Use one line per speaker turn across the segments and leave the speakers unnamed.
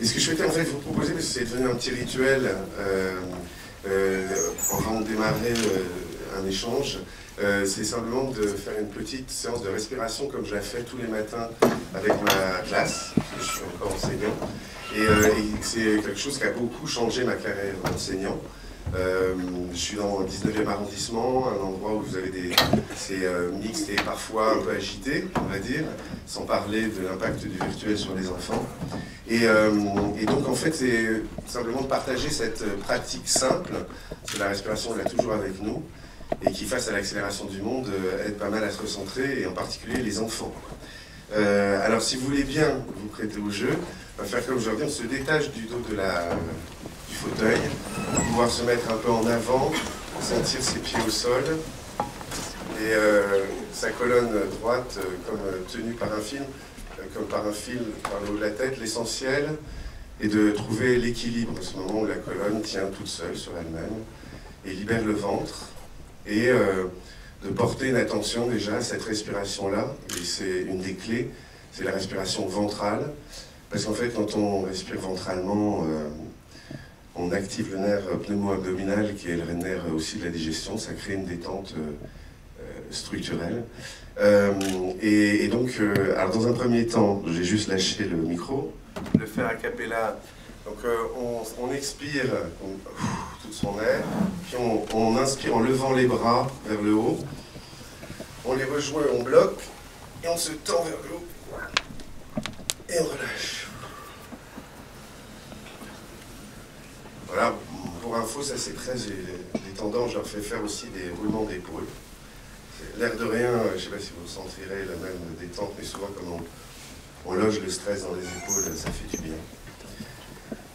Et ce que je souhaitais en fait vous proposer, parce que c'est devenu un petit rituel, avant de démarrer un échange, c'est simplement de faire une petite séance de respiration comme je la fais tous les matins avec ma classe, parce que je suis encore enseignant. Et c'est quelque chose qui a beaucoup changé ma carrière d'enseignant. Je suis dans le 19e arrondissement, un endroit où vous avez c'est mixte et parfois un peu agité, on va dire, sans parler de l'impact du virtuel sur les enfants. Et donc en fait, c'est simplement de partager cette pratique simple, parce que la respiration, elle est toujours avec nous, et qui, face à l'accélération du monde, aide pas mal à se recentrer, et en particulier les enfants. Alors si vous voulez bien vous prêter au jeu, on va faire comme aujourd'hui, on se détache du dos du fauteuil, pour pouvoir se mettre un peu en avant, sentir ses pieds au sol, et sa colonne droite comme tenue par un fil, par le haut de la tête. L'essentiel est de trouver l'équilibre à ce moment où la colonne tient toute seule sur elle-même, et libère le ventre, et de porter une attention déjà à cette respiration-là, et c'est une des clés, c'est la respiration ventrale, parce qu'en fait quand on respire ventralement, on active le nerf pneumo-abdominal qui est le nerf aussi de la digestion, ça crée une détente structurelle. Et donc, alors dans un premier temps, j'ai juste lâché le micro, le faire a cappella. Donc on expire tout son air, puis on inspire en levant les bras vers le haut, on les rejoint, on bloque, et on se tend vers le haut, et on relâche. Voilà, pour info, ça c'est très détendant, je leur fais faire aussi des roulements d'épaule. L'air de rien, je ne sais pas si vous sentirez la même détente, mais souvent comme on loge le stress dans les épaules, ça fait du bien.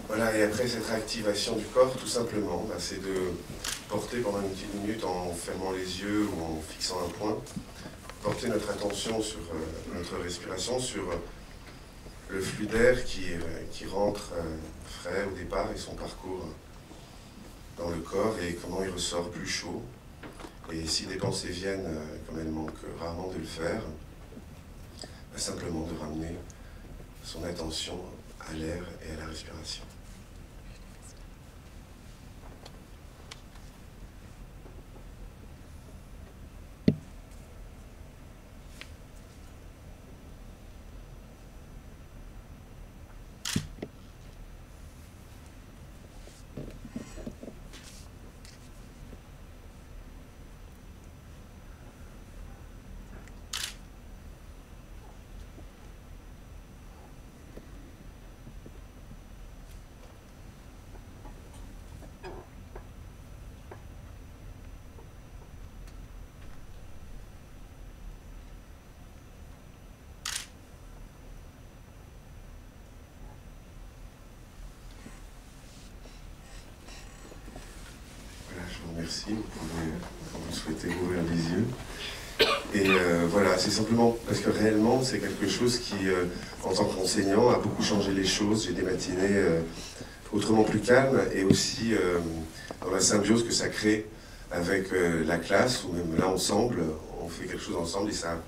Voilà, et après cette réactivation du corps, tout simplement, c'est de porter pendant une petite minute en fermant les yeux ou en fixant un point, porter notre attention sur notre respiration, sur le flux d'air qui rentre frais au départ et son parcours dans le corps et comment il ressort plus chaud. Et si des pensées viennent, comme elles manquent rarement de le faire, simplement de ramener son attention à l'air et à la respiration. Merci, vous pouvez, quand vous souhaitez, ouvrir les yeux. Et voilà, c'est simplement parce que réellement, c'est quelque chose qui, en tant qu'enseignant, a beaucoup changé les choses. J'ai des matinées autrement plus calmes et aussi dans la symbiose que ça crée avec la classe, ou même là ensemble, on fait quelque chose ensemble et ça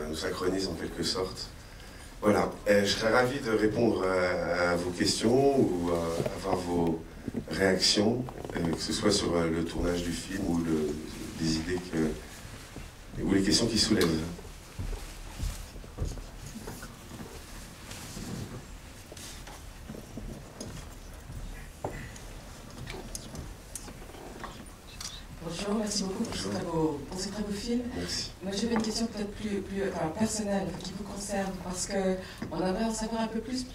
nous synchronise en quelque sorte. Voilà, je serais ravi de répondre à vos questions ou à avoir vos réactions, que ce soit sur le tournage du film ou des idées ou les questions qui soulèvent.
Bonjour, merci beaucoup pour ce très beau film.
Merci.
Moi, j'avais une question peut-être plus personnelle, qui vous concerne, parce qu'on aimerait en savoir un peu plus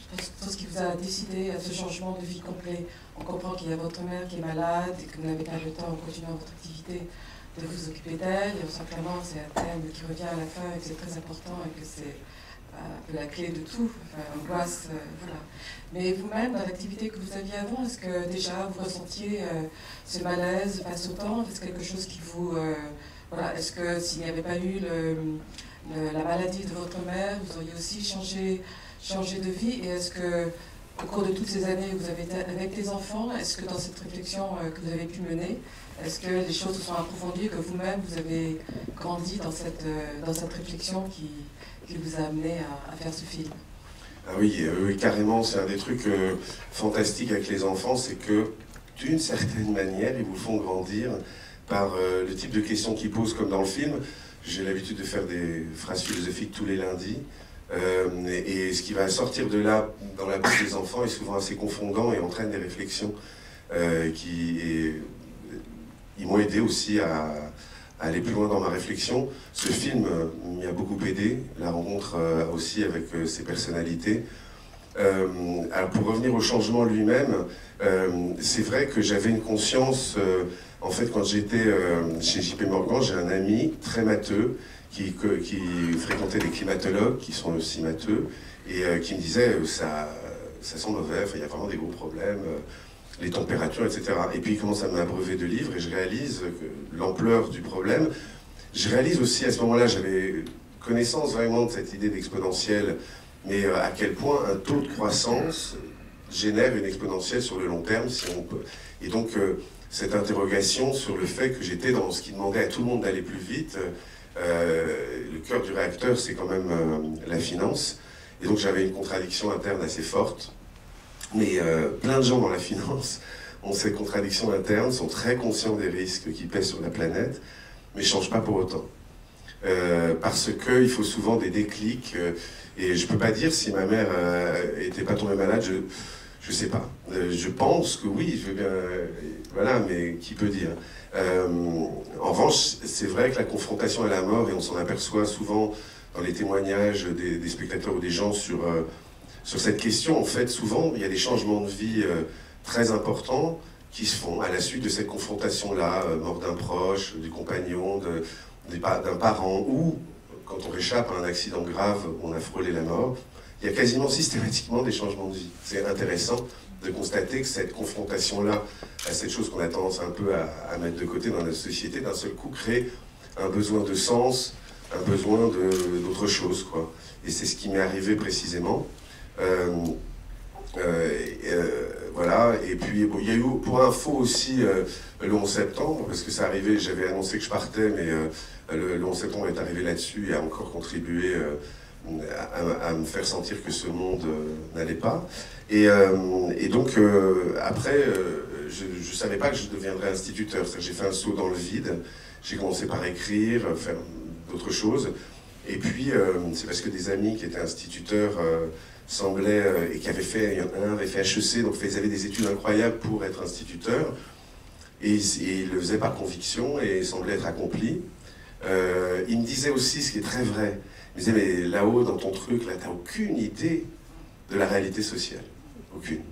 sur ce qui vous a décidé à ce changement de vie complet. On comprend qu'il y a votre mère qui est malade et que vous n'avez pas le temps de continuer votre activité, de vous occuper d'elle. Et on sent clairement que c'est un thème qui revient à la fin et que c'est très important et que c'est un peu la clé de tout, angoisse, voilà. Mais vous-même, dans l'activité que vous aviez avant, est-ce que déjà vous ressentiez ce malaise face au temps? Est-ce quelque chose qui vous... voilà, est-ce que s'il n'y avait pas eu la maladie de votre mère, vous auriez aussi changé de vie? Et est-ce que, au cours de toutes ces années que vous avez été avec les enfants, est-ce que dans cette réflexion que vous avez pu mener, est-ce que les choses se sont approfondies, que vous-même, vous avez grandi dans cette réflexion qui vous a amené à faire ce film?
Ah oui, oui, carrément, c'est un des trucs fantastiques avec les enfants, c'est que d'une certaine manière, ils vous font grandir par le type de questions qu'ils posent, comme dans le film. J'ai l'habitude de faire des phrases philosophiques tous les lundis. Et ce qui va sortir de là, dans la bouche des enfants, est souvent assez confondant et entraîne des réflexions ils m'ont aidé aussi à aller plus loin dans ma réflexion. Ce film m'y a beaucoup aidé, la rencontre aussi avec ses personnalités. Alors pour revenir au changement lui-même, c'est vrai que j'avais une conscience, en fait quand j'étais chez JP Morgan, j'ai un ami très matheux qui fréquentait des climatologues qui sont aussi matheux et qui me disait ça sent mauvais, il y a vraiment des gros problèmes, les températures, etc. Et puis il commence à m'abreuver de livres et je réalise l'ampleur du problème. Je réalise aussi à ce moment-là, j'avais connaissance vraiment de cette idée d'exponentielle, mais à quel point un taux de croissance génère une exponentielle sur le long terme, si on peut. Et donc cette interrogation sur le fait que j'étais dans ce qui demandait à tout le monde d'aller plus vite, le cœur du réacteur, c'est quand même la finance. Et donc j'avais une contradiction interne assez forte. Mais plein de gens dans la finance ont ces contradictions internes, sont très conscients des risques qui pèsent sur la planète, mais ne changent pas pour autant. Parce qu'il faut souvent des déclics, et je ne peux pas dire si ma mère n'était pas tombée malade, je ne sais pas. Je pense que oui, je veux bien, voilà, mais qui peut dire. En revanche, c'est vrai que la confrontation à la mort, et on s'en aperçoit souvent dans les témoignages des spectateurs ou des gens sur cette question, en fait, souvent, il y a des changements de vie très importants qui se font à la suite de cette confrontation-là, mort d'un proche, du compagnon, d'un parent, ou quand on réchappe à un accident grave où on a frôlé la mort, il y a quasiment systématiquement des changements de vie. C'est intéressant de constater que cette confrontation-là, à cette chose qu'on a tendance un peu à mettre de côté dans notre société, d'un seul coup crée un besoin de sens, un besoin d'autre chose, quoi. Et c'est ce qui m'est arrivé précisément. Voilà, et puis bon, il y a eu pour info aussi le 11 septembre, parce que ça arrivait, j'avais annoncé que je partais, mais le 11 septembre est arrivé là-dessus et a encore contribué à me faire sentir que ce monde n'allait pas. Et donc après, je ne savais pas que je deviendrais instituteur, j'ai fait un saut dans le vide, j'ai commencé par écrire, faire d'autres choses, et puis c'est parce que des amis qui étaient instituteurs semblait, et qui avait fait, un avait fait HEC, donc ils avaient des études incroyables pour être instituteur, et il le faisait par conviction, et il semblait être accompli. Il me disait aussi, ce qui est très vrai, il me disait, mais là-haut, dans ton truc, là, t'as aucune idée de la réalité sociale. Aucune.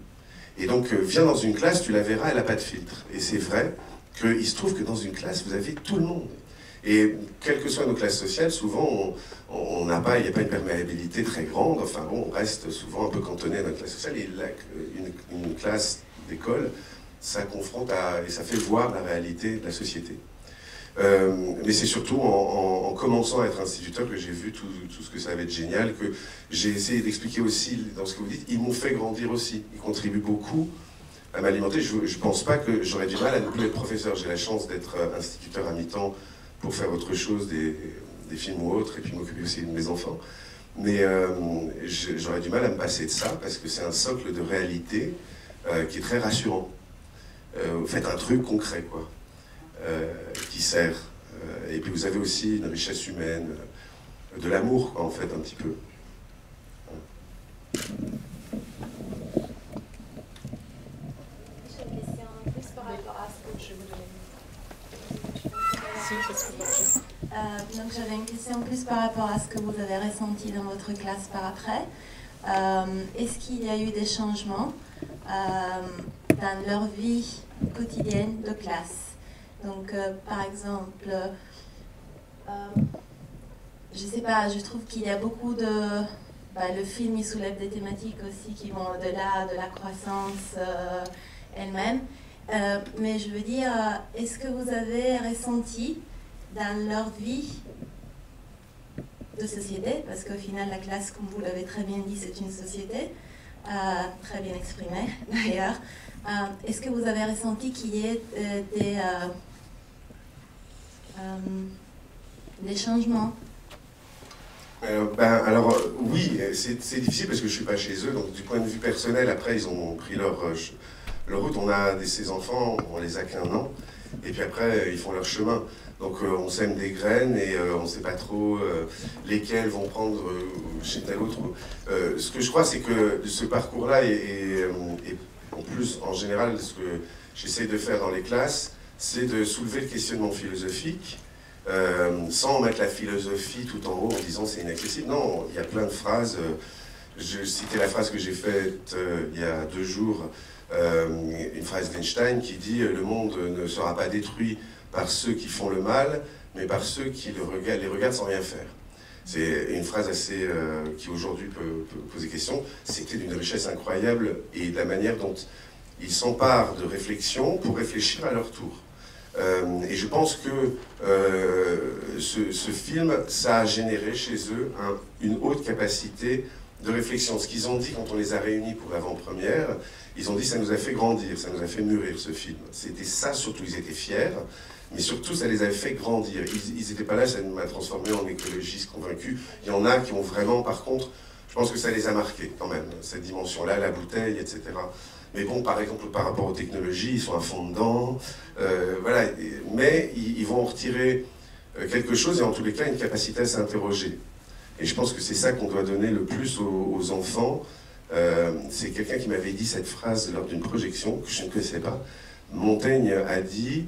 Et donc, viens dans une classe, tu la verras, elle n'a pas de filtre. Et c'est vrai qu'il se trouve que dans une classe, vous avez tout le monde. Et quelles que soient nos classes sociales, souvent, il n'y a pas une perméabilité très grande. Enfin bon, on reste souvent un peu cantonné à notre classe sociale. Et là, une classe d'école, ça confronte et ça fait voir la réalité de la société. Mais c'est surtout en commençant à être instituteur que j'ai vu tout ce que ça avait de génial, que j'ai essayé d'expliquer aussi dans ce que vous dites. Ils m'ont fait grandir aussi. Ils contribuent beaucoup à m'alimenter. Je ne pense pas que j'aurais du mal à ne plus être professeur. J'ai la chance d'être instituteur à mi-temps pour faire autre chose, des films ou autres, et puis m'occuper aussi de mes enfants. Mais j'aurais du mal à me passer de ça, parce que c'est un socle de réalité qui est très rassurant. Faites un truc concret, quoi, qui sert. Et puis vous avez aussi une richesse humaine, de l'amour, quoi, en fait, un petit peu.
J'ai une question plus par rapport à ce que je vous donnais. Donc j'avais une question plus par rapport à ce que vous avez ressenti dans votre classe par après. Est-ce qu'il y a eu des changements dans leur vie quotidienne de classe? Donc par exemple, je sais pas, je trouve qu'il y a beaucoup de... le film il soulève des thématiques aussi qui vont au-delà de la croissance elle-même. Mais je veux dire, est-ce que vous avez ressenti dans leur vie de société, parce qu'au final la classe, comme vous l'avez très bien dit, c'est une société, très bien exprimée d'ailleurs, est-ce que vous avez ressenti qu'il y ait des changements
Oui, c'est difficile parce que je ne suis pas chez eux, donc du point de vue personnel, après ils ont pris leur route. On a ces enfants, on les a qu'1 an, et puis après ils font leur chemin. Donc on sème des graines et on ne sait pas trop lesquelles vont prendre chez tel autre. Ce que je crois, c'est que ce parcours-là est en plus, en général, ce que j'essaie de faire dans les classes, c'est de soulever le questionnement philosophique, sans mettre la philosophie tout en haut en disant c'est inaccessible. Non, il y a plein de phrases. Je citais la phrase que j'ai faite il y a 2 jours, une phrase d'Einstein qui dit « Le monde ne sera pas détruit par ceux qui font le mal, mais par ceux qui les regardent sans rien faire ». C'est une phrase assez qui aujourd'hui peut poser question. C'était d'une richesse incroyable et de la manière dont ils s'emparent de réflexion pour réfléchir à leur tour. Et je pense que ce film, ça a généré chez eux une haute capacité de réflexion. Ce qu'ils ont dit quand on les a réunis pour l'avant-première, ils ont dit ça nous a fait grandir, ça nous a fait mûrir ce film. C'était ça, surtout ils étaient fiers, mais surtout ça les avait fait grandir. Ils n'étaient pas là, ça m'a transformé en écologiste convaincu. Il y en a qui ont vraiment, par contre, je pense que ça les a marqués quand même, cette dimension-là, la bouteille, etc. Mais bon, par exemple, par rapport aux technologies, ils sont à fond dedans, voilà. Mais ils vont en retirer quelque chose et en tous les cas une capacité à s'interroger. Et je pense que c'est ça qu'on doit donner le plus aux enfants. C'est quelqu'un qui m'avait dit cette phrase lors d'une projection que je ne connaissais pas. Montaigne a dit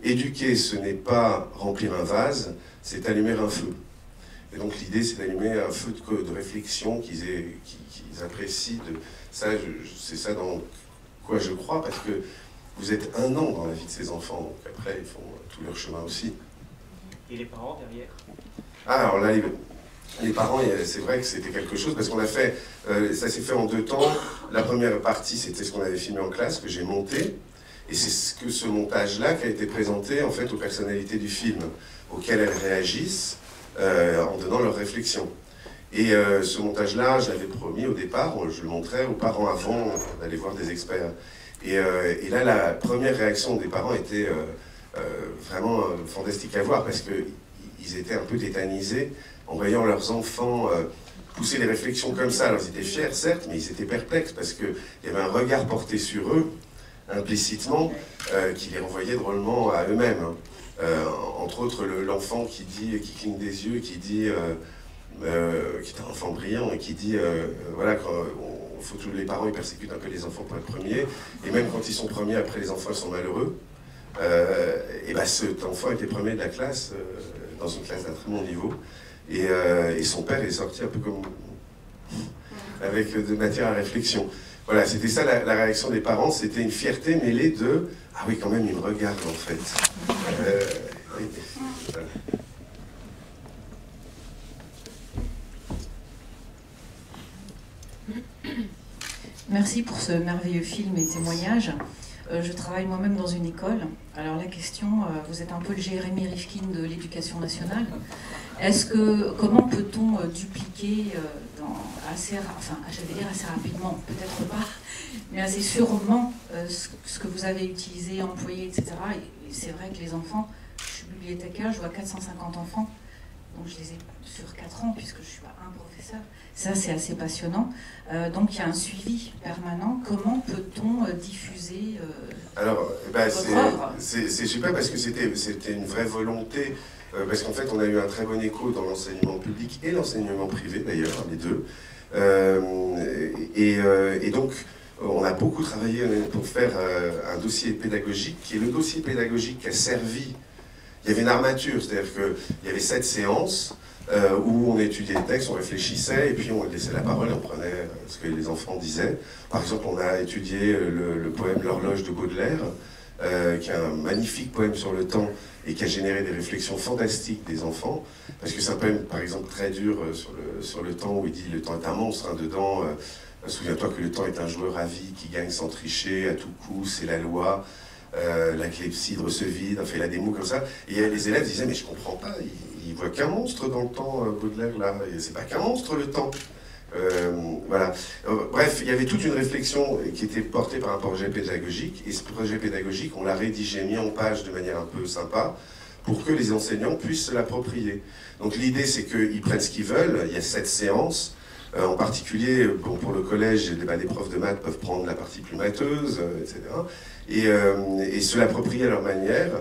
éduquer, ce n'est pas remplir un vase, c'est allumer un feu. Et donc l'idée, c'est d'allumer un feu de réflexion qu'ils apprécient. C'est ça dans quoi je crois, parce que vous êtes 1 an dans la vie de ces enfants, donc après ils font tout leur chemin aussi.
Et les parents derrière?
Ah, alors là, les parents, c'est vrai que c'était quelque chose, parce qu'on a fait, ça s'est fait en 2 temps. La première partie, c'était ce qu'on avait filmé en classe, que j'ai monté, et c'est ce montage-là qui a été présenté en fait aux personnalités du film, auxquelles elles réagissent en donnant leurs réflexions. Et ce montage-là, je l'avais promis au départ, je le montrais aux parents avant d'aller voir des experts. Et là, la première réaction des parents était vraiment fantastique à voir, parce qu'ils étaient un peu tétanisés en voyant leurs enfants pousser les réflexions comme ça. Alors ils étaient fiers, certes, mais ils étaient perplexes, parce qu'il y avait un regard porté sur eux, implicitement, qui les renvoyait drôlement à eux-mêmes. Entre autres, l'enfant qui cligne des yeux, qui dit... qui est un enfant brillant et qui dit voilà, faut que les parents ils persécutent un peu les enfants pour être premiers, et même quand ils sont premiers, après les enfants ils sont malheureux. Et ben cet enfant était premier de la classe, dans une classe d'un très bon niveau, et son père est sorti un peu comme avec de matière à réflexion. Voilà, c'était ça la réaction des parents, c'était une fierté mêlée de ah oui, quand même ils me regardent en fait. Oui, voilà.
Merci pour ce merveilleux film et témoignage. Je travaille moi-même dans une école. Alors la question, vous êtes un peu le Jérémy Rifkin de l'éducation nationale. Comment peut-on dupliquer j'allais dire assez rapidement, peut-être pas, mais assez sûrement ce que vous avez utilisé, employé, etc. Et c'est vrai que les enfants, je suis bibliothécaire, je vois 450 enfants, donc je les ai sur 4 ans puisque je suis pas un professeur. Ça, c'est assez passionnant. Donc, il y a un suivi permanent. Comment peut-on diffuser
Alors,
votre œuvre ?
C'est super parce que c'était une vraie volonté, parce qu'en fait, on a eu un très bon écho dans l'enseignement public et l'enseignement privé, d'ailleurs, les deux. Et donc, on a beaucoup travaillé pour faire un dossier pédagogique, qui est le dossier pédagogique qui a servi. Il y avait une armature, c'est-à-dire qu'il y avait 7 séances, où on étudiait les textes, on réfléchissait, et puis on laissait la parole, on prenait ce que les enfants disaient. Par exemple, on a étudié le poème L'horloge de Baudelaire, qui est un magnifique poème sur le temps, et qui a généré des réflexions fantastiques des enfants, parce que c'est un poème, par exemple, très dur sur le temps, où il dit « le temps est un monstre hein, », dedans, souviens-toi que le temps est un joueur à vie qui gagne sans tricher, à tout coup, c'est la loi. La clepsydre se vide, enfin il a des mots comme ça, et les élèves disaient mais je comprends pas, il voit qu'un monstre dans le temps, Baudelaire là, c'est pas qu'un monstre le temps. Voilà. Bref, il y avait toute une réflexion qui était portée par un projet pédagogique, et ce projet pédagogique on l'a rédigé, mis en page de manière un peu sympa, pour que les enseignants puissent se l'approprier. Donc l'idée, c'est qu'ils prennent ce qu'ils veulent. Il y a 7 séances. En particulier, bon, pour le collège, les profs de maths peuvent prendre la partie plus matheuse, etc. Et se l'approprier à leur manière.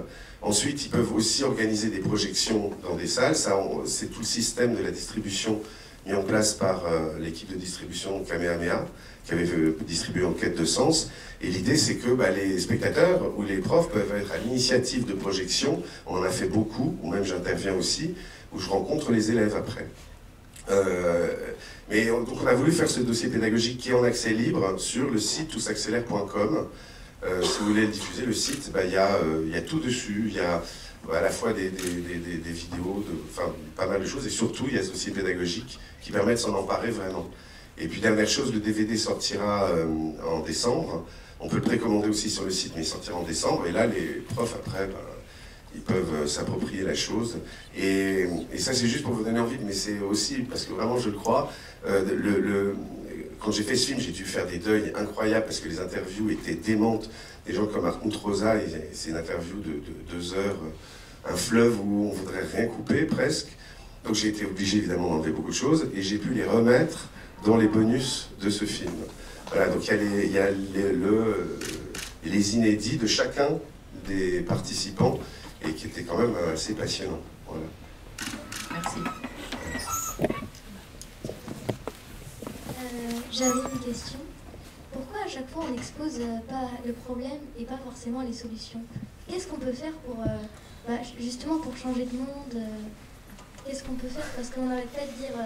Ensuite, ils peuvent aussi organiser des projections dans des salles. C'est tout le système de la distribution mis en place par l'équipe de distribution Kamehameha, qui avait distribué en quête de sens. Et l'idée, c'est que les spectateurs ou les profs peuvent être à l'initiative de projection. On en a fait beaucoup, ou même j'interviens aussi, où je rencontre les élèves après. Mais donc on a voulu faire ce dossier pédagogique qui est en accès libre sur le site toutsaccélère.com. Si vous voulez le diffuser, le site, il y a tout dessus. Il y a à la fois des vidéos, enfin pas mal de choses, et surtout il y a ce dossier pédagogique qui permet de s'en emparer vraiment. Et puis dernière chose, le DVD sortira en décembre. On peut le précommander aussi sur le site, mais il sortira en décembre. Et là, les profs après, ils peuvent s'approprier la chose. Et ça, c'est juste pour vous donner envie, mais c'est aussi, parce que vraiment, je le crois, quand j'ai fait ce film, j'ai dû faire des deuils incroyables, parce que les interviews étaient démentes. Des gens comme Hartmut Rosa, c'est une interview de 2 heures, un fleuve où on voudrait rien couper, presque. Donc j'ai été obligé, évidemment, d'enlever beaucoup de choses, et j'ai pu les remettre dans les bonus de ce film. Voilà, donc il y a les inédits de chacun des participants, et qui était quand même assez passionnant. Voilà.
Merci.
J'avais une question. Pourquoi à chaque fois on expose pas le problème et pas forcément les solutions? Qu'est-ce qu'on peut faire pour justement pour changer de monde? Qu'est-ce qu'on peut faire? Parce qu'on n'arrête pas de dire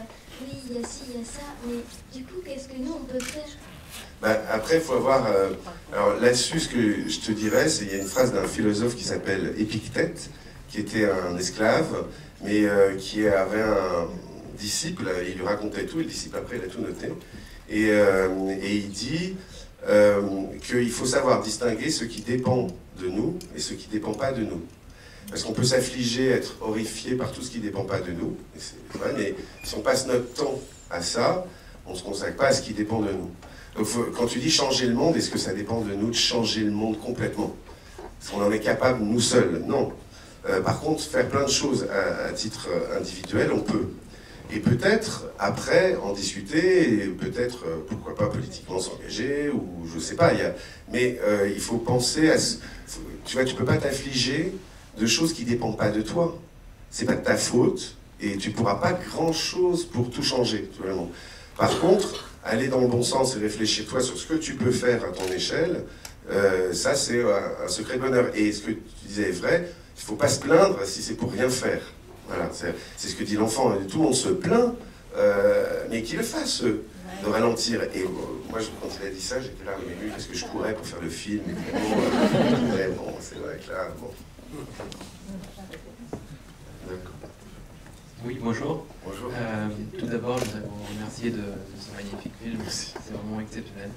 oui, il y a ci, il y a ça, mais du coup, qu'est-ce que nous on peut faire?
Après, il faut avoir... alors là-dessus, ce que je te dirais, c'est qu'il y a une phrase d'un philosophe qui s'appelle Épictète, qui était un esclave, mais qui avait un disciple, il lui racontait tout, et le disciple après, il a tout noté. Et il dit qu'il faut savoir distinguer ce qui dépend de nous et ce qui ne dépend pas de nous. Parce qu'on peut s'affliger, être horrifié par tout ce qui ne dépend pas de nous, et c'est vrai, mais si on passe notre temps à ça, on ne se consacre pas à ce qui dépend de nous. Donc quand tu dis changer le monde, est-ce que ça dépend de nous de changer le monde complètement? Est-ce qu'on en est capable nous seuls? Non. Par contre, faire plein de choses à titre individuel, on peut. Et peut-être, après, en discuter, et peut-être, pourquoi pas, politiquement s'engager, ou je sais pas. Mais il faut penser à... Tu vois, tu peux pas t'affliger de choses qui ne dépendent pas de toi. C'est pas de ta faute, et tu pourras pas grand-chose pour tout changer, vraiment. Par contre, aller dans le bon sens et réfléchir toi sur ce que tu peux faire à ton échelle, ça c'est un secret de bonheur. Et ce que tu disais est vrai, il ne faut pas se plaindre si c'est pour rien faire. Voilà, c'est ce que dit l'enfant. Tout le monde se plaint, mais qu'il le fasse, de ralentir. Et moi, quand il a dit ça, j'étais là, mais lui, qu'est-ce que je courais pour faire le film? Bon, c'est vrai que là, bon.
Oui, bonjour.
Bonjour.
Tout d'abord, je voudrais vous remercier de ce magnifique film. C'est vraiment exceptionnel.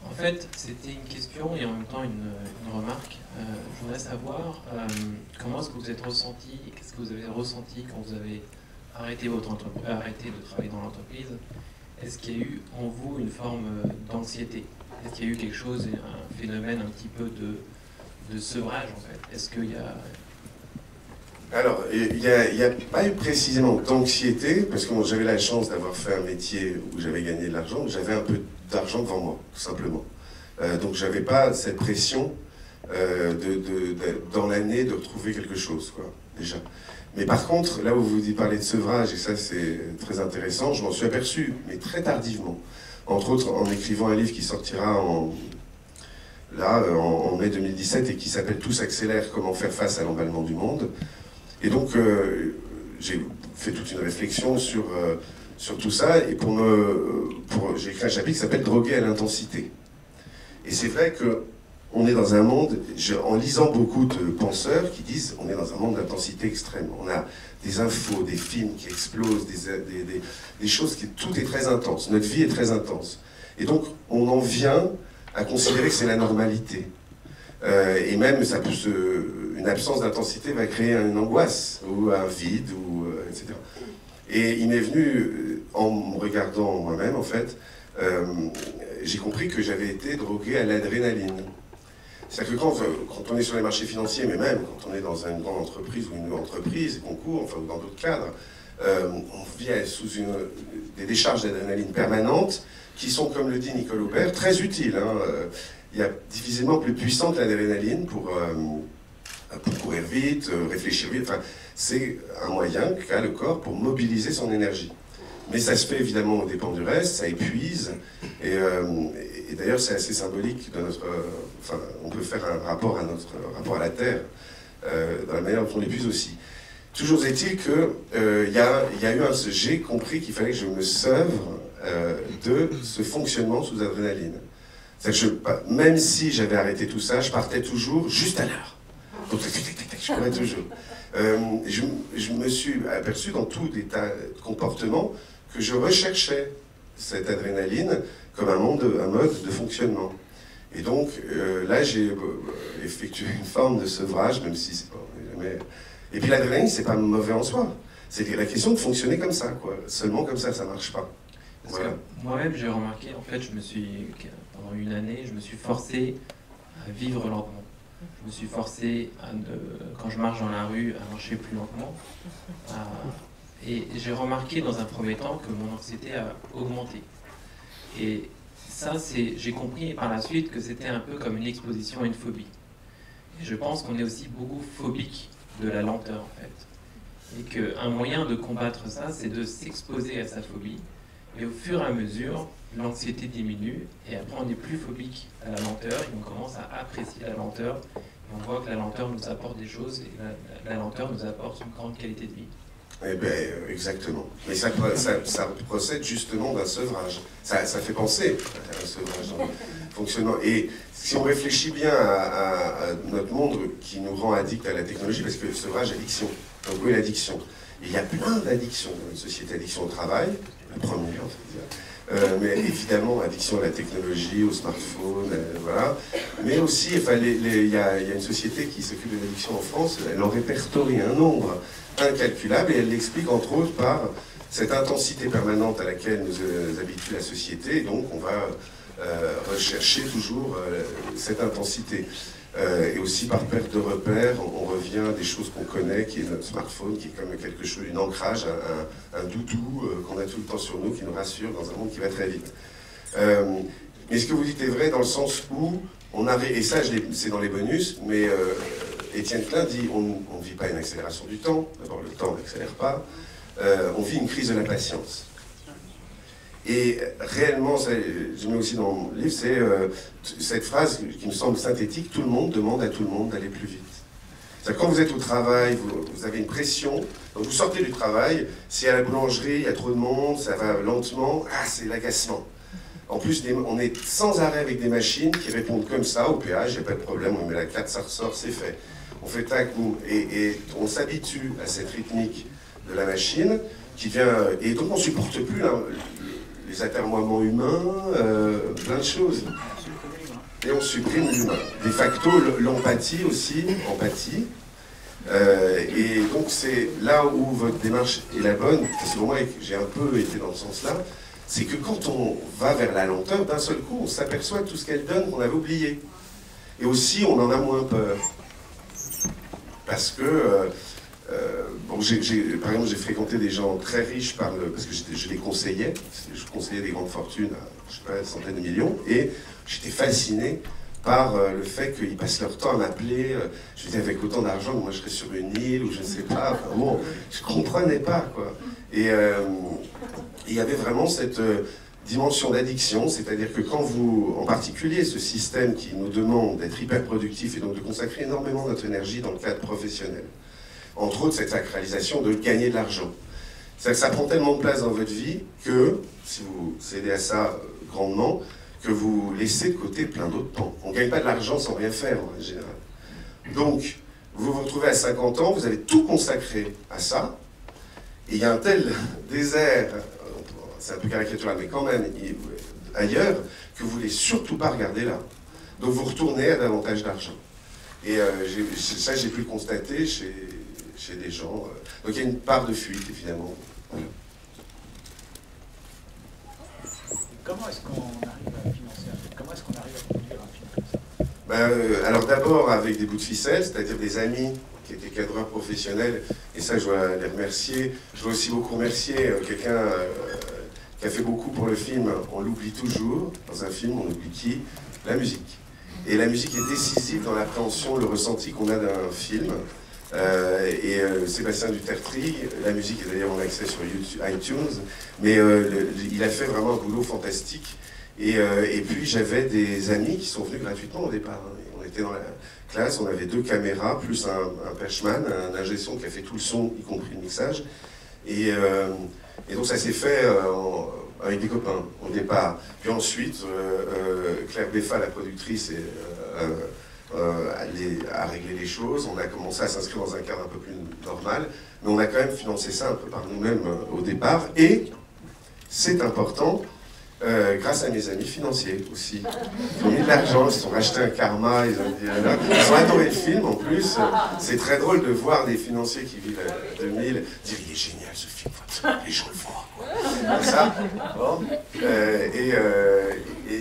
En fait, c'était une question et en même temps une remarque. Je voudrais savoir comment est-ce que vous êtes ressenti, qu'est-ce que vous avez ressenti quand vous avez arrêté de travailler dans l'entreprise. Est-ce qu'il y a eu en vous une forme d'anxiété? Est-ce qu'il y a eu quelque chose, un phénomène un petit peu de sevrage en fait? Est-ce qu'il y a...
Alors, il n'y a pas eu précisément d'anxiété, parce que j'avais la chance d'avoir fait un métier où j'avais gagné de l'argent, j'avais un peu d'argent devant moi, tout simplement. Donc j'avais pas cette pression dans l'année de retrouver quelque chose, quoi, déjà. Mais par contre, là où vous parlez de sevrage, et ça c'est très intéressant, je m'en suis aperçu, mais très tardivement. Entre autres, en écrivant un livre qui sortira en mai 2017 et qui s'appelle « Tout s'accélère, comment faire face à l'emballement du monde ». Et donc, j'ai fait toute une réflexion sur tout ça, et j'ai écrit un chapitre qui s'appelle « Drogué à l'intensité ». Et c'est vrai qu'on est dans un monde, en lisant beaucoup de penseurs qui disent on est dans un monde d'intensité extrême. On a des infos, des films qui explosent, des choses tout est très intense. Notre vie est très intense. Et donc, on en vient à considérer que c'est la normalité. Et même, une absence d'intensité va créer une angoisse, ou un vide, etc. Et il m'est venu, en me regardant moi-même, en fait, j'ai compris que j'avais été drogué à l'adrénaline. C'est-à-dire que quand on est sur les marchés financiers, mais même quand on est dans une grande entreprise ou une entreprise, concours, enfin, ou dans d'autres cadres, on vit sous des décharges d'adrénaline permanentes qui sont, comme le dit Nicole Aubert, très utiles. Hein. Il y a divisément plus puissant que l'adrénaline pour courir vite, réfléchir vite. Enfin, c'est un moyen qu'a le corps pour mobiliser son énergie. Mais ça se fait évidemment aux dépens du reste, ça épuise. Et d'ailleurs, c'est assez symbolique de notre... Enfin, on peut faire un rapport à notre rapport à la Terre, dans la manière dont on l'épuise aussi. Toujours est-il que j'ai compris qu'il fallait que je me sevre de ce fonctionnement sous adrénaline. Même si j'avais arrêté tout ça, je partais toujours juste à l'heure. Donc, je courais toujours. Je me suis aperçu dans tout des tas de comportements que je recherchais cette adrénaline comme un mode de fonctionnement. Et donc, là, j'ai effectué une forme de sevrage, même si c'est pas jamais... Et puis l'adrénaline, c'est pas mauvais en soi. C'est la question de fonctionner comme ça, quoi. Seulement comme ça marche pas.
Parce que moi-même, j'ai remarqué, en fait, pendant une année, je me suis forcé à vivre lentement. Je me suis forcé, quand je marche dans la rue, à marcher plus lentement. Et j'ai remarqué dans un premier temps que mon anxiété a augmenté. Et ça, j'ai compris par la suite que c'était un peu comme une exposition à une phobie. Et je pense qu'on est aussi beaucoup phobique de la lenteur, en fait. Et qu'un moyen de combattre ça, c'est de s'exposer à sa phobie. Et au fur et à mesure, l'anxiété diminue, et après on n'est plus phobique à la lenteur, et on commence à apprécier la lenteur, et on voit que la lenteur nous apporte des choses, et la lenteur nous apporte une grande qualité de vie.
Eh bien, exactement. Mais ça procède justement d'un sevrage. Ça fait penser à un sevrage dans le fonctionnement. Et si on réfléchit bien à notre monde qui nous rend addicts à la technologie, parce que le sevrage, addiction. Donc oui, l'addiction. Il y a plein d'addictions dans une société. Addiction au travail, la première, on va dire. Mais évidemment, addiction à la technologie, au smartphone, voilà. Mais aussi, enfin, il y a une société qui s'occupe de l'addiction en France, elle en répertorie un nombre incalculable, et elle l'explique entre autres par cette intensité permanente à laquelle nous habitue la société, et donc on va rechercher toujours cette intensité. Et aussi par perte de repères, on revient à des choses qu'on connaît, qui est notre smartphone, qui est comme quelque chose, une ancrage, un doudou qu'on a tout le temps sur nous, qui nous rassure dans un monde qui va très vite. Mais ce que vous dites est vrai dans le sens où on arrive, et ça c'est dans les bonus, mais Étienne Klein dit on ne vit pas une accélération du temps, d'abord le temps n'accélère pas, on vit une crise de la patience. Et réellement, je mets aussi dans mon livre, c'est cette phrase qui me semble synthétique, tout le monde demande à tout le monde d'aller plus vite. C'est-à-dire quand vous êtes au travail, vous avez une pression, donc vous sortez du travail, si à la boulangerie il y a trop de monde, ça va lentement, c'est l'agacement. En plus, on est sans arrêt avec des machines qui répondent comme ça au péage, il n'y a pas de problème, on met la carte, ça ressort, c'est fait. On fait tac, boum, et on s'habitue à cette rythmique de la machine, qui vient, et donc on ne supporte plus les atermoiements humains, plein de choses. Et on supprime l'humain. De facto, l'empathie aussi, empathie. Et donc c'est là où votre démarche est la bonne, parce que moi j'ai un peu été dans ce sens-là, c'est que quand on va vers la lenteur, d'un seul coup, on s'aperçoit de tout ce qu'elle donne qu'on avait oublié. Et aussi, on en a moins peur. Parce que, par exemple, j'ai fréquenté des gens très riches parce que je les conseillais. Je conseillais des grandes fortunes à, je sais pas, des centaines de millions. Et j'étais fasciné par le fait qu'ils passent leur temps à m'appeler. Je disais, avec autant d'argent, moi je serais sur une île ou je ne sais pas. Enfin, bon, je ne comprenais pas, quoi. Et il y avait vraiment cette dimension d'addiction, c'est-à-dire que quand vous, en particulier ce système qui nous demande d'être hyper productif et donc de consacrer énormément de notre énergie dans le cadre professionnel, entre autres cette sacralisation de gagner de l'argent. C'est-à-dire que ça prend tellement de place dans votre vie que, si vous cédez à ça grandement, que vous laissez de côté plein d'autres pans. On ne gagne pas de l'argent sans rien faire en général. Donc, vous vous retrouvez à 50 ans, vous avez tout consacré à ça, et il y a un tel désert, c'est un peu caricatural, mais quand même ailleurs, que vous ne voulez surtout pas regarder là. Donc vous retournez à davantage d'argent. Et ça, j'ai pu le constater chez des gens. Donc il y a une part de fuite, évidemment. Voilà.
Comment est-ce qu'on arrive à financer un film? Comment est-ce qu'on arrive à produire un film comme ça?
Alors d'abord avec des bouts de ficelle, c'est-à-dire des amis qui étaient cadreurs professionnels, et ça je dois les remercier. Je dois aussi beaucoup remercier quelqu'un qui a fait beaucoup pour le film. On l'oublie toujours, dans un film, on oublie qui? La musique. Et la musique est décisive dans l'appréhension, le ressenti qu'on a d'un film. Sébastien Dutertri, la musique est d'ailleurs en accès sur YouTube, iTunes, mais il a fait vraiment un boulot fantastique. Et puis j'avais des amis qui sont venus gratuitement au départ. Hein. On était dans la classe, on avait 2 caméras, plus un perchman, un ingé son qui a fait tout le son, y compris le mixage. Et donc ça s'est fait avec des copains au départ. Puis ensuite, Claire Beffa, la productrice, a réglé les choses. On a commencé à s'inscrire dans un cadre un peu plus normal. Mais on a quand même financé ça un peu par nous-mêmes au départ. Et c'est important, grâce à mes amis financiers aussi. Ils ont mis de l'argent, ils se sont rachetés un karma, ils ont adoré le film en plus. C'est très drôle de voir des financiers qui vivent à 2000 dire il est génial ce film, les gens le voient. Comme ça. Bon. Et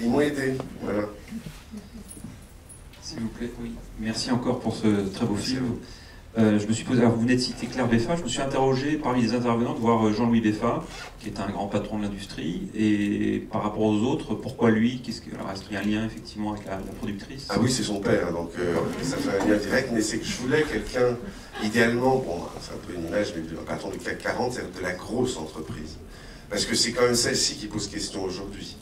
ils m'ont aidé. Voilà.
S'il vous plaît, oui. Merci encore pour ce très beau film. Je me suis posé, alors vous venez de citer Claire Beffa, je me suis interrogé parmi les intervenants de voir Jean-Louis Beffa, qui est un grand patron de l'industrie, et par rapport aux autres, pourquoi lui? Alors, est-ce qu'il y a un lien effectivement avec la productrice?
Ah oui, c'est son père, donc ça fait un lien direct, mais c'est que je voulais quelqu'un, idéalement, bon, c'est un peu une image, mais un patron du CAC 40, c'est de la grosse entreprise. Parce que c'est quand même celle-ci qui pose question aujourd'hui.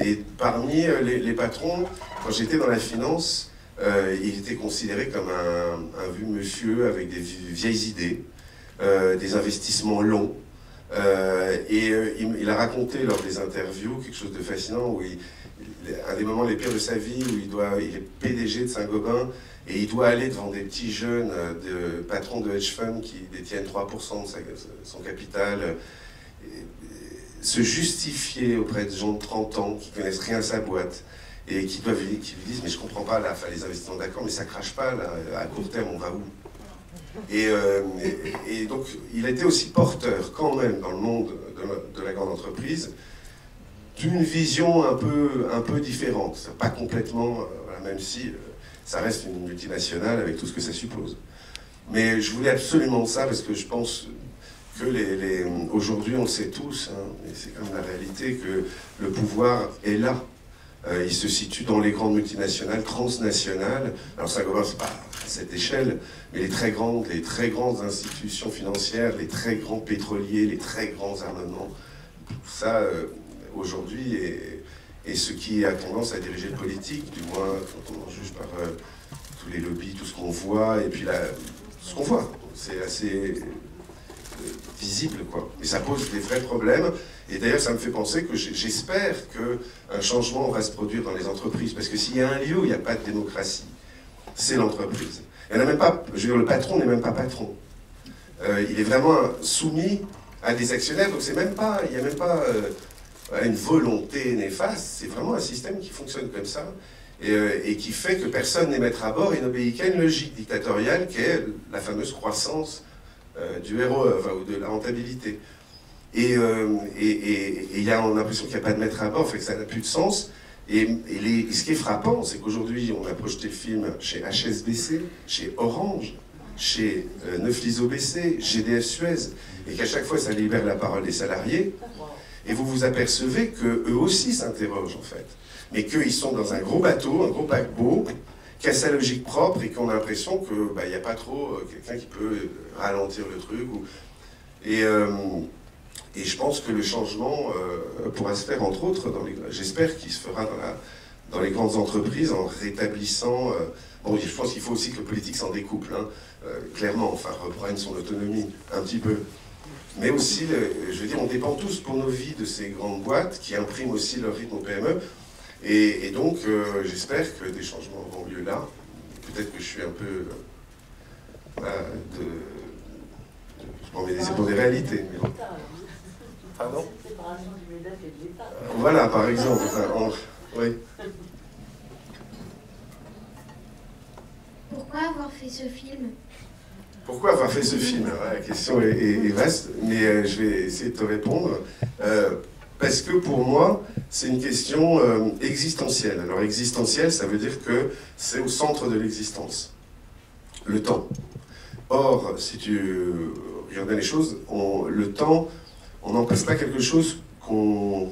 Et parmi les patrons, quand j'étais dans la finance, il était considéré comme un vieux monsieur avec des vieilles idées, des investissements longs. Il a raconté lors des interviews quelque chose de fascinant, où un des moments les pires de sa vie, où il est PDG de Saint-Gobain, et il doit aller devant des petits jeunes de patrons de hedge funds qui détiennent 3% de son capital, se justifier auprès de gens de 30 ans qui connaissent rien à sa boîte, et qui lui disent mais je comprends pas là, les investissements d'accord, mais ça crache pas là, à court terme on va où? Et donc il a été aussi porteur quand même dans le monde de la grande entreprise d'une vision un peu différente, pas complètement, même si ça reste une multinationale avec tout ce que ça suppose. Mais je voulais absolument ça parce que je pense que aujourd'hui on le sait tous, hein, et c'est quand même la réalité, que le pouvoir est là. Il se situe dans les grandes multinationales, transnationales. Alors Saint-Gobain, c'est pas à cette échelle, mais les très grandes institutions financières, les très grands pétroliers, les très grands armements, ça, aujourd'hui, est ce qui a tendance à diriger le politique, du moins quand on en juge par tous les lobbies, tout ce qu'on voit, et puis ce qu'on voit, c'est assez visible, quoi. Et ça pose des vrais problèmes. Et d'ailleurs, ça me fait penser que j'espère qu'un changement va se produire dans les entreprises. Parce que s'il y a un lieu où il n'y a pas de démocratie, c'est l'entreprise. Il n'y en a même pas, je veux dire, le patron n'est même pas patron. Il est vraiment soumis à des actionnaires. Donc il n'y a même pas une volonté néfaste. C'est vraiment un système qui fonctionne comme ça. Et qui fait que personne n'est maître à bord et n'obéit qu'à une logique dictatoriale qui est la fameuse croissance du ROE, ou de la rentabilité. Et on a l'impression qu'il n'y a pas de maître à bord, fait que ça n'a plus de sens. Et ce qui est frappant, c'est qu'aujourd'hui, on a projeté le film chez HSBC, chez Orange, chez Neufliso BC, GDF Suez, et qu'à chaque fois, ça libère la parole des salariés. Et vous vous apercevez qu'eux aussi s'interrogent, en fait. Mais qu'ils sont dans un gros bateau, un gros paquebot, qui a sa logique propre et qu'on a l'impression qu'il n'y a pas trop quelqu'un qui peut ralentir le truc. Et je pense que le changement pourra se faire, entre autres, j'espère qu'il se fera dans les grandes entreprises en rétablissant... bon, je pense qu'il faut aussi que le politique s'en découple, hein, clairement, enfin, reprenne son autonomie un petit peu. Mais aussi, je veux dire, on dépend tous pour nos vies de ces grandes boîtes qui impriment aussi leur rythme aux PME. Et donc, j'espère que des changements auront lieu là. Peut-être que je suis un peu... je prends mes décisions pour des réalités. Mais bon. Pardon ? Voilà, par exemple. Oui.
Pourquoi avoir fait ce film ?
Pourquoi avoir fait ce film ? La question est vaste, mais je vais essayer de te répondre. Parce que pour moi, c'est une question existentielle. Alors existentielle, ça veut dire que c'est au centre de l'existence. Le temps. Or, si tu regardes les choses, le temps, on n'en passe pas quelque chose dont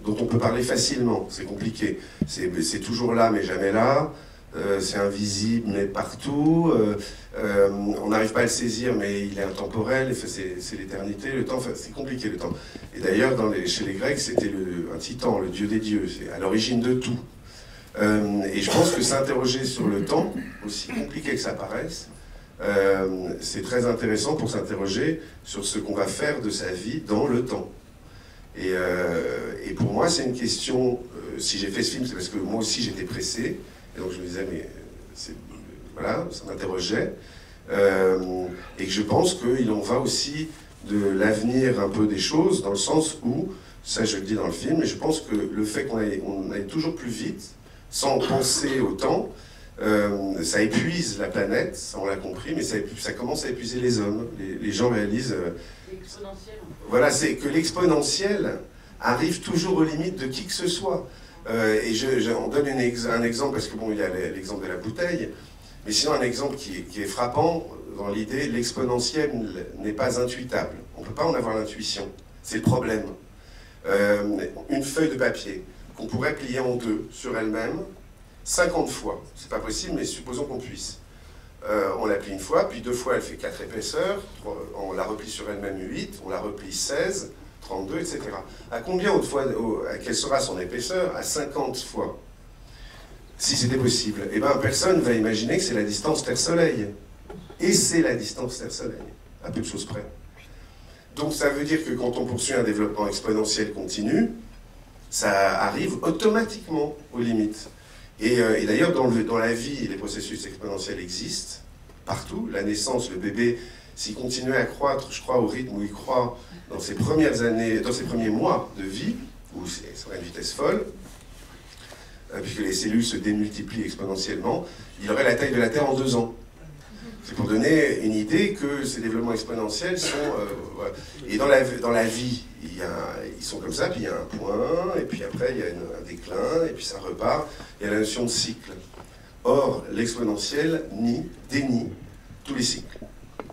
on peut parler facilement. C'est compliqué. C'est toujours là, mais jamais là. C'est invisible, mais partout. On n'arrive pas à le saisir, mais il est intemporel. C'est l'éternité. Le temps, c'est compliqué, le temps. Et d'ailleurs, chez les Grecs, c'était un titan, le dieu des dieux. C'est à l'origine de tout. Et je pense que s'interroger sur le temps, aussi compliqué que ça paraisse, c'est très intéressant pour s'interroger sur ce qu'on va faire de sa vie dans le temps. Et pour moi, c'est une question, si j'ai fait ce film, c'est parce que moi aussi j'étais pressé, et donc je me disais, mais voilà, ça m'interrogeait, et que je pense qu'il en va aussi de l'avenir un peu des choses, dans le sens où, ça je le dis dans le film, mais je pense que le fait qu'on aille toujours plus vite, sans penser au temps, ça épuise la planète, ça on l'a compris, mais ça commence à épuiser les hommes. Les gens réalisent...
L'exponentiel.
Voilà, c'est que l'exponentiel arrive toujours aux limites de qui que ce soit. Et on donne un exemple, parce que bon, il y a l'exemple de la bouteille, mais sinon un exemple qui est frappant, dans l'idée, l'exponentiel n'est pas intuitable. On ne peut pas en avoir l'intuition. C'est le problème. Une feuille de papier qu'on pourrait plier en deux sur elle-même, 50 fois. C'est pas possible, mais supposons qu'on puisse. On la plie une fois, puis 2 fois elle fait 4 épaisseurs, on la replie sur elle-même 8, on la replie 16, 32, etc. À combien autrefois, quelle sera son épaisseur? À 50 fois. Si c'était possible. Eh bien, personne ne va imaginer que c'est la distance Terre-Soleil. Et c'est la distance Terre-Soleil, à peu de choses près. Donc ça veut dire que quand on poursuit un développement exponentiel continu, ça arrive automatiquement aux limites. Et d'ailleurs, dans la vie, les processus exponentiels existent partout. La naissance, le bébé, s'il continuait à croître, je crois, au rythme où il croît dans ses premières années, dans ses premiers mois de vie, où c'est à une vitesse folle, puisque les cellules se démultiplient exponentiellement, il aurait la taille de la Terre en 2 ans. C'est pour donner une idée que ces développements exponentiels sont... voilà. Et dans la vie, ils sont comme ça, puis il y a un point, et puis après il y a un déclin, et puis ça repart. Il y a la notion de cycle. Or, l'exponentiel dénie tous les cycles.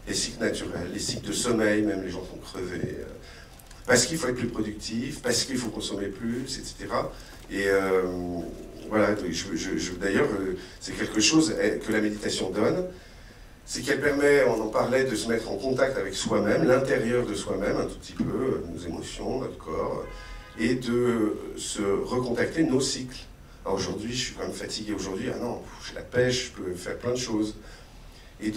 Les cycles naturels, les cycles de sommeil, même les gens sont crevés. Parce qu'il faut être plus productif, parce qu'il faut consommer plus, etc. Et voilà, d'ailleurs, c'est quelque chose que la méditation donne. C'est qu'elle permet, on en parlait, de se mettre en contact avec soi-même, l'intérieur de soi-même, un tout petit peu, nos émotions, notre corps, et de se recontacter nos cycles. Aujourd'hui, je suis quand même fatigué aujourd'hui, ah non, j'ai la pêche, je peux faire plein de choses. Et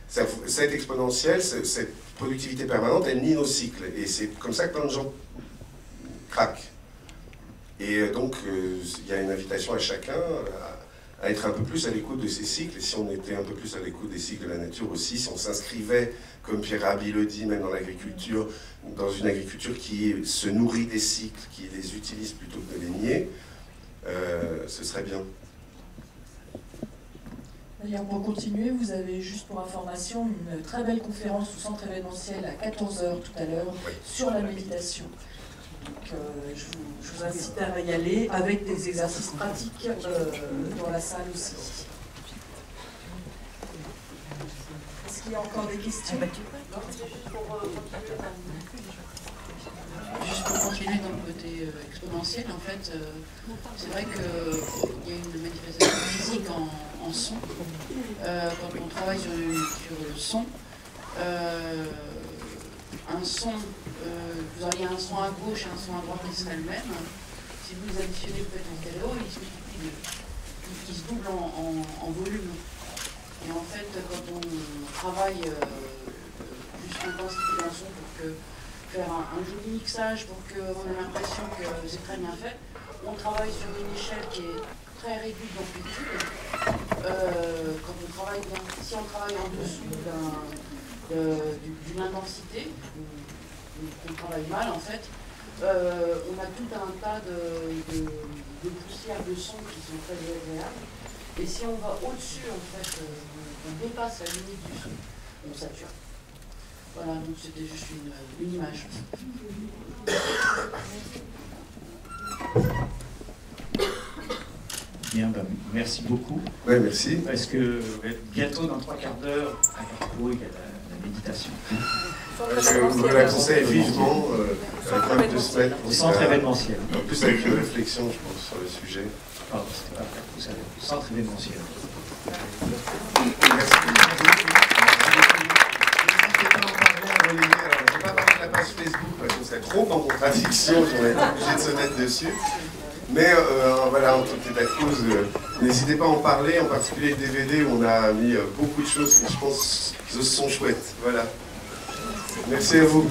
cette exponentielle, cette productivité permanente, elle nie nos cycles. Et c'est comme ça que plein de gens craquent. Et donc, il y a une invitation à chacun à être un peu plus à l'écoute de ces cycles, et si on était un peu plus à l'écoute des cycles de la nature aussi, si on s'inscrivait, comme Pierre Rabhi le dit, même dans l'agriculture, dans une agriculture qui se nourrit des cycles, qui les utilise plutôt que de les nier, ce serait bien.
D'ailleurs, pour continuer, vous avez juste pour information une très belle conférence au centre événementiel à 14h tout à l'heure sur la méditation. Donc, je vous incite à y aller avec des exercices pratiques dans la salle aussi. Est-ce qu'il y a encore des questions?
Juste pour continuer dans le côté exponentiel, en fait, c'est vrai qu'il y a une manifestation physique en son. Quand on travaille sur le son, un son, vous auriez un son à gauche et un son à droite qui serait le même. Si vous les additionnez peut-être en stéréo, il se double en volume. Et en fait, quand on travaille plus l'intensité d'un son pour faire un joli mixage, pour qu'on ait l'impression que c'est très bien fait, on travaille sur une échelle qui est très réduite d'amplitude. Quand on travaille bien, si on travaille en dessous d'une intensité, qu'on travaille mal en fait, on a tout un tas de poussières de son qui sont très agréables. Et si on va au-dessus, en fait, on dépasse la limite du son, on sature. Voilà, donc c'était juste une image.
Bien, ben, merci beaucoup.
Ouais, merci.
Parce que bientôt, dans 3 quarts d'heure, à Carrefour, il y a la méditation.
Je vous la conseille vivement, avec 2 semaines.
Au centre événementiel.
En plus, avec une réflexion, je pense, sur le sujet.
Pardon, c'était pas Carrefour, c'est le centre événementiel.
Merci. Je ne vais pas parler de la page Facebook parce que c'est trop en contradiction, j'aurais été obligé de se mettre dessus. Mais voilà, en tout état de cause, n'hésitez pas à en parler, en particulier le DVD où on a mis beaucoup de choses qui, je pense, sont chouettes. Voilà. Merci à vous.